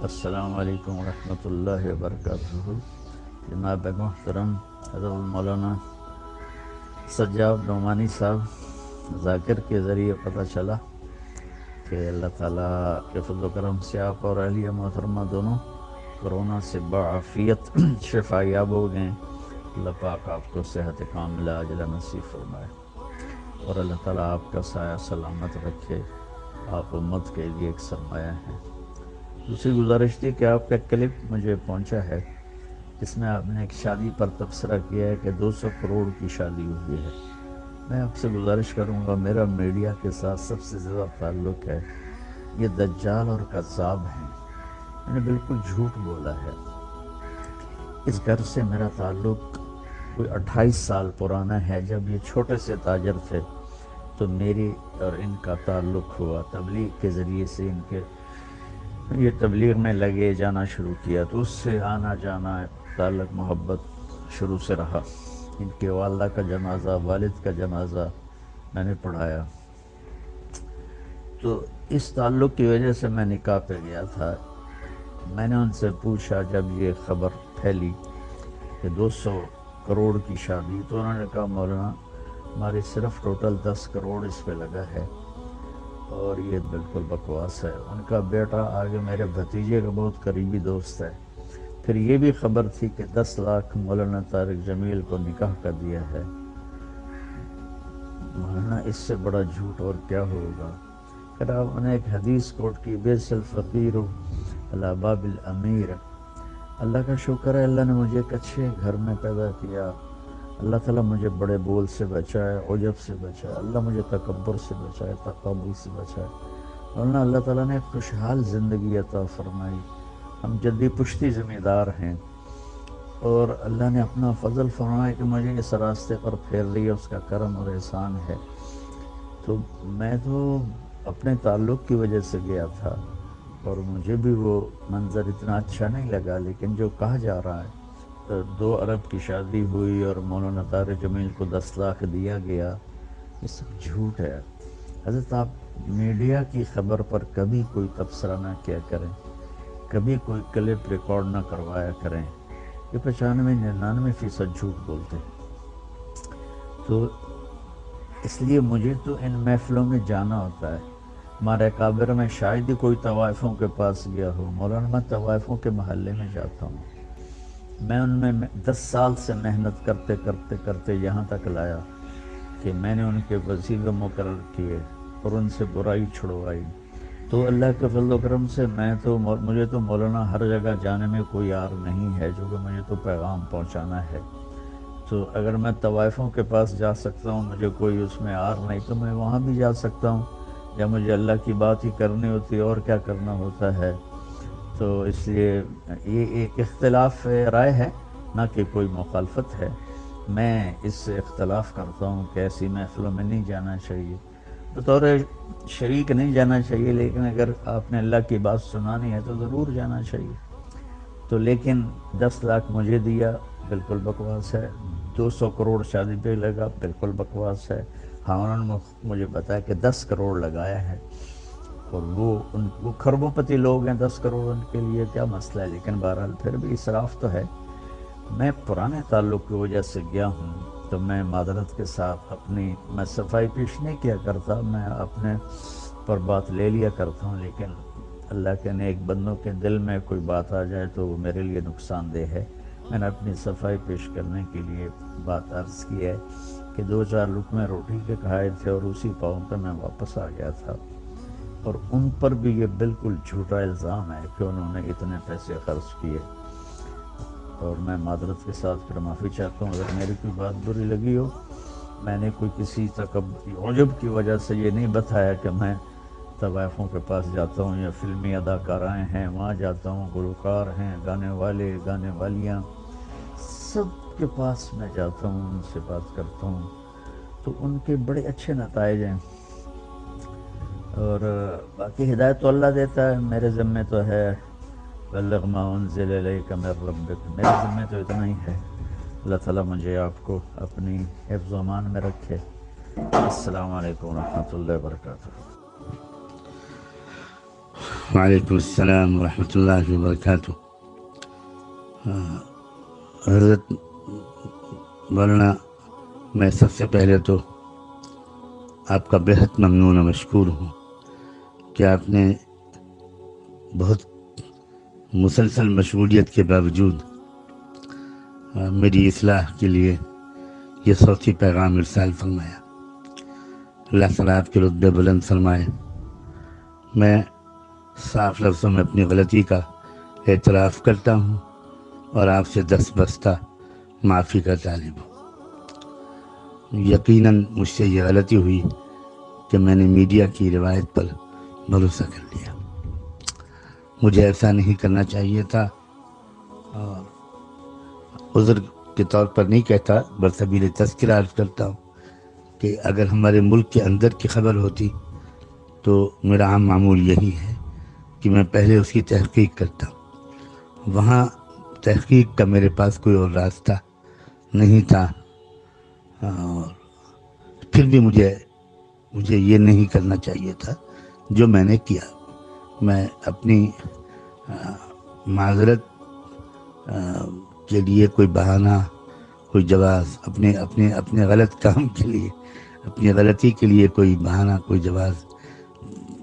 السلام علیکم ورحمۃ اللہ وبرکاتہ۔ جناب محترم حضرت مولانا سجاد نعمانی صاحب، ذاکر کے ذریعے پتہ چلا کہ اللہ تعالیٰ کے فضل و کرم سے آپ اور اہلیہ محترمہ دونوں کرونا سے بعافیت شفا یاب ہو گئے۔ اللہ پاک آپ کو صحت کاملہ عاجلہ نصیب فرمائے اور اللہ تعالیٰ آپ کا سایہ سلامت رکھے۔ آپ امت کے لیے ایک سرمایہ ہیں۔ دوسری گزارش تھی کہ آپ کا کلپ مجھے پہنچا ہے جس میں آپ نے ایک شادی پر تبصرہ کیا ہے کہ 200 کروڑ کی شادی ہوئی ہے۔ میں آپ سے گزارش کروں گا، میرا میڈیا کے ساتھ سب سے زیادہ تعلق ہے، یہ دجال اور کذاب ہیں۔ میں نے بالکل جھوٹ بولا ہے۔ اس گھر سے میرا تعلق کوئی 28 سال پرانا ہے۔ جب یہ چھوٹے سے تاجر تھے تو میری اور ان کا تعلق ہوا، تبلیغ کے ذریعے سے ان کے یہ تبلیغ میں لگے، جانا شروع کیا تو اس سے آنا جانا تعلق محبت شروع سے رہا۔ ان کے والدہ کا جنازہ، والد کا جنازہ میں نے پڑھایا، تو اس تعلق کی وجہ سے میں نکاح پہ گیا تھا۔ میں نے ان سے پوچھا جب یہ خبر پھیلی کہ 200 کروڑ کی شادی، تو انہوں نے کہا مولانا ہماری صرف ٹوٹل 10 کروڑ اس پہ لگا ہے اور یہ بالکل بکواس ہے۔ ان کا بیٹا آگے میرے بھتیجے کا بہت قریبی دوست ہے۔ پھر یہ بھی خبر تھی کہ 10 لاکھ مولانا طارق جمیل کو نکاح کر دیا ہے۔ مولانا اس سے بڑا جھوٹ اور کیا ہوگا؟ پھر آپ نے ایک حدیث کوٹ کی، بیس الفقیر علی باب الامیر۔ اللہ کا شکر ہے، اللہ نے مجھے ایک اچھے گھر میں پیدا کیا۔ اللہ تعالیٰ مجھے بڑے بول سے بچائے، عجب سے بچائے، اللہ مجھے تکبر سے بچائے، تکبر سے بچائے، ورنہ اللہ تعالیٰ نے خوشحال زندگی عطا فرمائی۔ ہم جدی پشتی ذمہ دار ہیں اور اللہ نے اپنا فضل فرمایا کہ مجھے اس راستے پر پھیر رہی ہے، اس کا کرم اور احسان ہے۔ تو میں تو اپنے تعلق کی وجہ سے گیا تھا اور مجھے بھی وہ منظر اتنا اچھا نہیں لگا، لیکن جو کہا جا رہا ہے 2 ارب کی شادی ہوئی اور مولانا طارق جمیل کو 10 لاکھ دیا گیا، یہ سب جھوٹ ہے۔ حضرت آپ میڈیا کی خبر پر کبھی کوئی تبصرہ نہ کیا کریں، کبھی کوئی کلپ ریکارڈ نہ کروایا کریں۔ یہ 95-99% جھوٹ بولتے ہیں۔ تو اس لیے مجھے تو ان محفلوں میں جانا ہوتا ہے۔ ہمارے اکابر میں شاید ہی کوئی طوائفوں کے پاس گیا ہو۔ مولانا میں طوائفوں کے محلے میں جاتا ہوں، میں ان میں 10 سال سے محنت کرتے کرتے کرتے یہاں تک لایا کہ میں نے ان کے وظیفے مقرر کیے اور ان سے برائی چھڑوائی۔ تو اللہ کے فضل و کرم سے مجھے تو مولانا ہر جگہ جانے میں کوئی عار نہیں ہے، جو کہ مجھے تو پیغام پہنچانا ہے۔ تو اگر میں طوائفوں کے پاس جا سکتا ہوں، مجھے کوئی اس میں عار نہیں، تو میں وہاں بھی جا سکتا ہوں یا مجھے اللہ کی بات ہی کرنی ہوتی ہے اور کیا کرنا ہوتا ہے۔ تو اس لیے یہ ایک اختلاف رائے ہے، نہ کہ کوئی مخالفت ہے۔ میں اس سے اختلاف کرتا ہوں کہ ایسی محفلوں میں نہیں جانا چاہیے، بطور شریک نہیں جانا چاہیے، لیکن اگر آپ نے اللہ کی بات سنانی ہے تو ضرور جانا چاہیے۔ تو لیکن 10 لاکھ مجھے دیا، بالکل بکواس ہے۔ 200 کروڑ شادی پہ لگا، بالکل بکواس ہے۔ ہاں انہوں نے مجھے بتایا کہ 10 کروڑ لگایا ہے اور وہ کھربوں پتی لوگ ہیں، 10 کروڑ ان کے لیے کیا مسئلہ ہے، لیکن بہرحال پھر بھی اسراف تو ہے۔ میں پرانے تعلق کی وجہ سے گیا ہوں تو میں معذرت کے ساتھ میں صفائی پیش نہیں کیا کرتا، میں اپنے پر بات لے لیا کرتا ہوں، لیکن اللہ کے نیک بندوں کے دل میں کوئی بات آ جائے تو وہ میرے لیے نقصان دہ ہے۔ میں نے اپنی صفائی پیش کرنے کے لیے بات عرض کی ہے کہ 2-4 لقمے روٹی کے کھائے تھے اور اسی پاؤں پہ میں واپس آ گیا تھا، اور ان پر بھی یہ بالکل جھوٹا الزام ہے کہ انہوں نے اتنے پیسے خرچ کیے، اور میں معذرت کے ساتھ پھر معافی چاہتا ہوں اگر میری کوئی بات بری لگی ہو۔ میں نے کوئی کسی عجب کی وجہ سے یہ نہیں بتایا کہ میں طوائفوں کے پاس جاتا ہوں یا فلمی اداکارائیں ہیں وہاں جاتا ہوں، گلوکار ہیں، گانے والے، گانے والیاں، سب کے پاس میں جاتا ہوں، ان سے بات کرتا ہوں، تو ان کے بڑے اچھے نتائج ہیں۔ اور باقی ہدایت تو اللہ دیتا ہے، میرے ذمہ تو ہے بلغ ما انزل الیک من ربک، میرے ذمہ تو اتنا ہی ہے۔ اللہ تعالیٰ مجھے آپ کو اپنی حفظ و امان میں رکھے۔ السلام علیکم ورحمۃ اللہ وبرکاتہ۔ وعلیکم السلام ورحمۃ اللہ وبرکاتہ۔ حضرت مولانا، میں سب سے پہلے تو آپ کا بہت ممنون و مشکور ہوں کہ آپ نے بہت مسلسل مشغولیت کے باوجود میری اصلاح کے لیے یہ صوتی پیغام ارسال فرمایا۔ اللہ تعالیٰ آپ کے رتبے بلند فرمائے۔ میں صاف لفظوں میں اپنی غلطی کا اعتراف کرتا ہوں اور آپ سے دست بستہ معافی کا طالب ہوں۔ یقیناً مجھ سے یہ غلطی ہوئی کہ میں نے میڈیا کی روایت پر بھروسہ کر لیا۔ مجھے ایسا نہیں کرنا چاہیے تھا، اور عذر کے طور پر نہیں کہتا، برسبیل تذکرہ عرض کرتا ہوں کہ اگر ہمارے ملک کے اندر کی خبر ہوتی تو میرا عام معمول یہی ہے کہ میں پہلے اس کی تحقیق کرتا ہوں۔ وہاں تحقیق کا میرے پاس کوئی اور راستہ نہیں تھا، اور پھر بھی مجھے یہ نہیں کرنا چاہیے تھا جو میں نے کیا۔ میں اپنی معذرت کے لیے کوئی بہانہ، کوئی جواز، اپنے غلط کام کے لیے، اپنی غلطی کے لیے کوئی بہانہ، کوئی جواز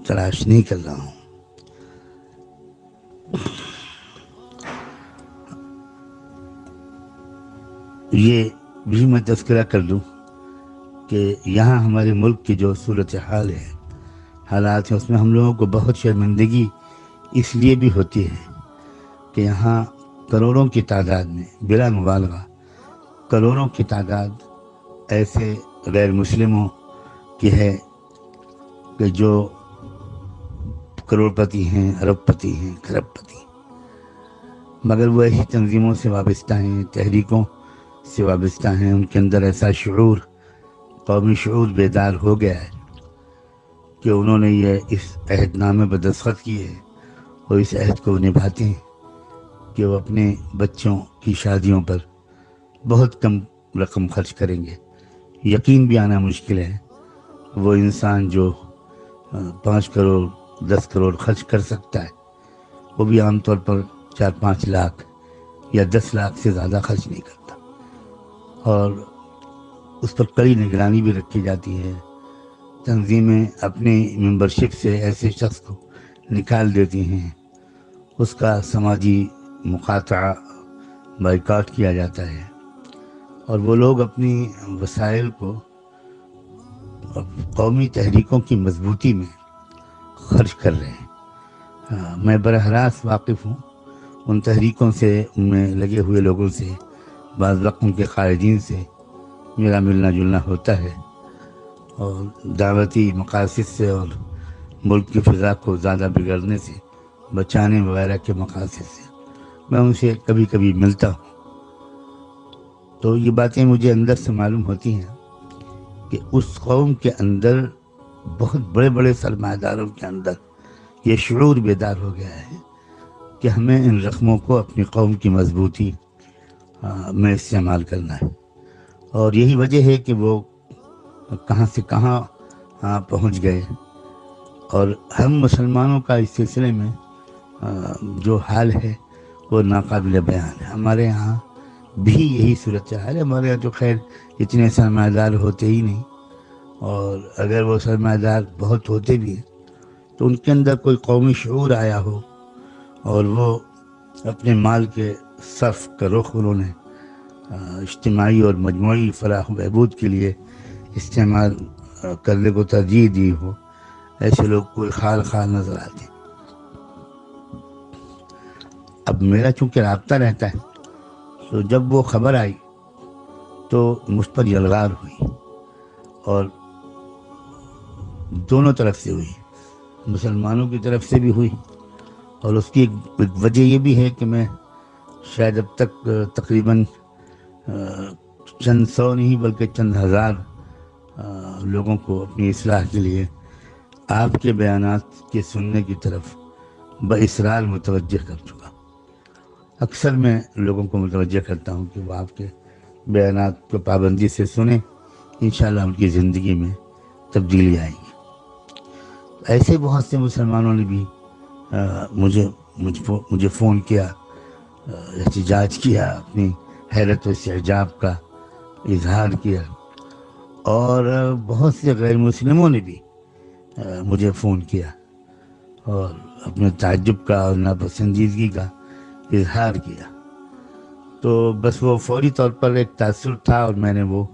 تلاش نہیں کر رہا ہوں۔ یہ بھی میں تذکرہ کر دوں کہ یہاں ہمارے ملک کی جو صورتحال ہے، حالات ہیں، اس میں ہم لوگوں کو بہت شرمندگی اس لیے بھی ہوتی ہے کہ یہاں کروڑوں کی تعداد میں، بلا مبالغہ کروڑوں کی تعداد ایسے غیر مسلموں کی ہے کہ جو کروڑ پتی ہیں، ارب پتی ہیں، کھرب پتی ہیں، مگر وہ ایسی تنظیموں سے وابستہ ہیں، تحریکوں سے وابستہ ہیں، ان کے اندر ایسا شعور، قومی شعور بیدار ہو گیا ہے کہ انہوں نے اس عہد نامے پر دستخط کیے ہیں اور اس عہد کو نبھاتے ہیں کہ وہ اپنے بچوں کی شادیوں پر بہت کم رقم خرچ کریں گے۔ یقین بھی آنا مشکل ہے وہ انسان جو 5 کروڑ 10 کروڑ خرچ کر سکتا ہے، وہ بھی عام طور پر 4-5 لاکھ یا 10 لاکھ سے زیادہ خرچ نہیں کرتا، اور اس پر کڑی نگرانی بھی رکھی جاتی ہے۔ تنظیمیں اپنی ممبرشپ سے ایسے شخص کو نکال دیتی ہیں، اس کا سماجی مقاطعہ، بائیکاٹ کیا جاتا ہے، اور وہ لوگ اپنی وسائل کو قومی تحریکوں کی مضبوطی میں خرچ کر رہے ہیں۔ میں براہ راست واقف ہوں ان تحریکوں سے، ان میں لگے ہوئے لوگوں سے، بعض وقت ان کے قائدین سے میرا ملنا جلنا ہوتا ہے، اور دعوتی مقاصد سے اور ملک کی فضا کو زیادہ بگڑنے سے بچانے وغیرہ کے مقاصد سے میں ان سے کبھی کبھی ملتا ہوں۔ تو یہ باتیں مجھے اندر سے معلوم ہوتی ہیں کہ اس قوم کے اندر، بہت بڑے بڑے سرمایہ داروں کے اندر یہ شعور بیدار ہو گیا ہے کہ ہمیں ان رقموں کو اپنی قوم کی مضبوطی میں استعمال کرنا ہے، اور یہی وجہ ہے کہ وہ کہاں سے کہاں پہنچ گئے، اور ہم مسلمانوں کا اس سلسلے میں جو حال ہے وہ ناقابل بیان ہے۔ ہمارے یہاں بھی یہی صورتحال ہے۔ ہمارے یہاں تو خیر اتنے سرمایہ دار ہوتے ہی نہیں، اور اگر وہ سرمایہ دار بہت ہوتے بھی ہیں تو ان کے اندر کوئی قومی شعور آیا ہو، اور وہ اپنے مال کے صرف کا رخ انہوں نے اجتماعی اور مجموعی فلاح و بہبود کے لیے استعمال کرنے کو ترجیح دی ہو، ایسے لوگ کوئی خال نظر آتے ہیں۔ اب میرا چونکہ رابطہ رہتا ہے، تو جب وہ خبر آئی تو مجھ پر یلغار ہوئی، اور دونوں طرف سے ہوئی، مسلمانوں کی طرف سے بھی ہوئی، اور اس کی ایک وجہ یہ بھی ہے کہ میں شاید اب تک تقریباً چند سو نہیں بلکہ چند ہزار لوگوں کو اپنی اصلاح کے لیے آپ کے بیانات کے سننے کی طرف باصرار متوجہ کر چکا۔ اکثر میں لوگوں کو متوجہ کرتا ہوں کہ وہ آپ کے بیانات کو پابندی سے سنیں، انشاءاللہ ان کی زندگی میں تبدیلی آئے گی۔ ایسے بہت سے مسلمانوں نے بھی مجھے فون کیا، احتجاج کیا، اپنی حیرت و استعجاب کا اظہار کیا، اور بہت سے غیر مسلموں نے بھی مجھے فون کیا اور اپنے تعجب کا اور ناپسندیدگی کا اظہار کیا. تو بس وہ فوری طور پر ایک تاثر تھا اور میں نے وہ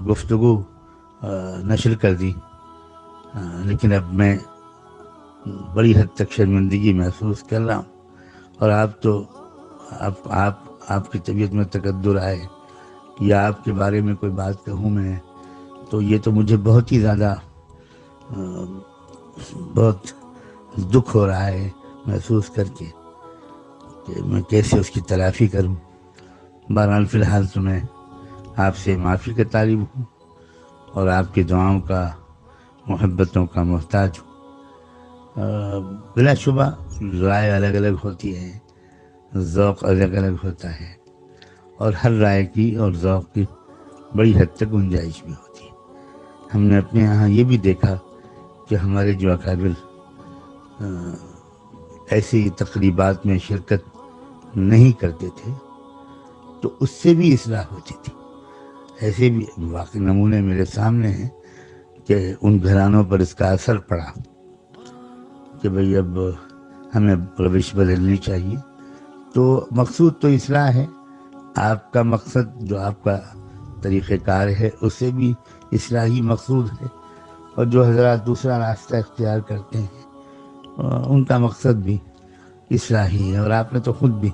گفتگو نشر کر دی. لیکن اب میں بڑی حد تک شرمندگی محسوس کر رہا ہوں، اور آپ کی طبیعت میں تقدر آئے یا آپ کے بارے میں کوئی بات کہوں میں، تو یہ تو مجھے بہت ہی زیادہ بہت دکھ ہو رہا ہے محسوس کر کے کہ میں کیسے اس کی تلافی کروں. بہرحال فی الحال تو میں آپ سے معافی کا طالب ہوں اور آپ کی دعاؤں کا، محبتوں کا محتاج ہوں. بلا شبہ رائے الگ الگ ہوتی ہے، ذوق الگ الگ ہوتا ہے، اور ہر رائے کی اور ذوق کی بڑی حد تک گنجائش بھی ہوتی ہے. ہم نے اپنے یہاں یہ بھی دیکھا کہ ہمارے جو اکابر ایسی تقریبات میں شرکت نہیں کرتے تھے تو اس سے بھی اصلاح ہوتی تھی. ایسے بھی واقعی نمونے میرے سامنے ہیں کہ ان گھرانوں پر اس کا اثر پڑا کہ بھئی اب ہمیں روش بدلنی چاہیے. تو مقصود تو اصلاح ہے، آپ کا مقصد جو آپ کا طریقہ کار ہے اس سے بھی اصلاحی مقصود ہے، اور جو حضرات دوسرا راستہ اختیار کرتے ہیں ان کا مقصد بھی اصلاحی ہے. اور آپ نے تو خود بھی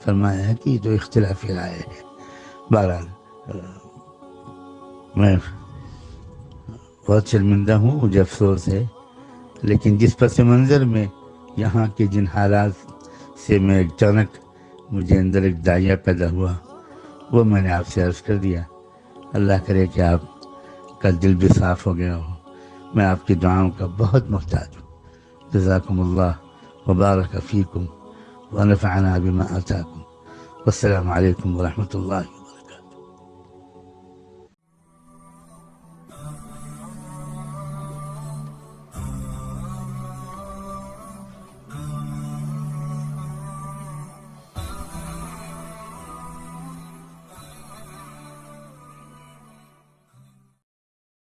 فرمایا ہے کہ یہ تو اختلافی رائے ہے. بہرحال میں بہت شرمندہ ہوں، مجھے افسوس ہے، لیکن جس پس منظر میں یہاں کے جن حالات سے میں اچانک مجھے اندر ایک داعیہ پیدا ہوا وہ میں نے آپ سے عرض کر دیا. اللہ کرے کہ آپ کا دل بھی صاف ہو گیا ہو. میں آپ کی دعاؤں کا بہت محتاج ہوں. جزاکم اللہ وبارک فیکم ونفعنا بما آتاکم. والسلام علیکم ورحمۃ اللہ.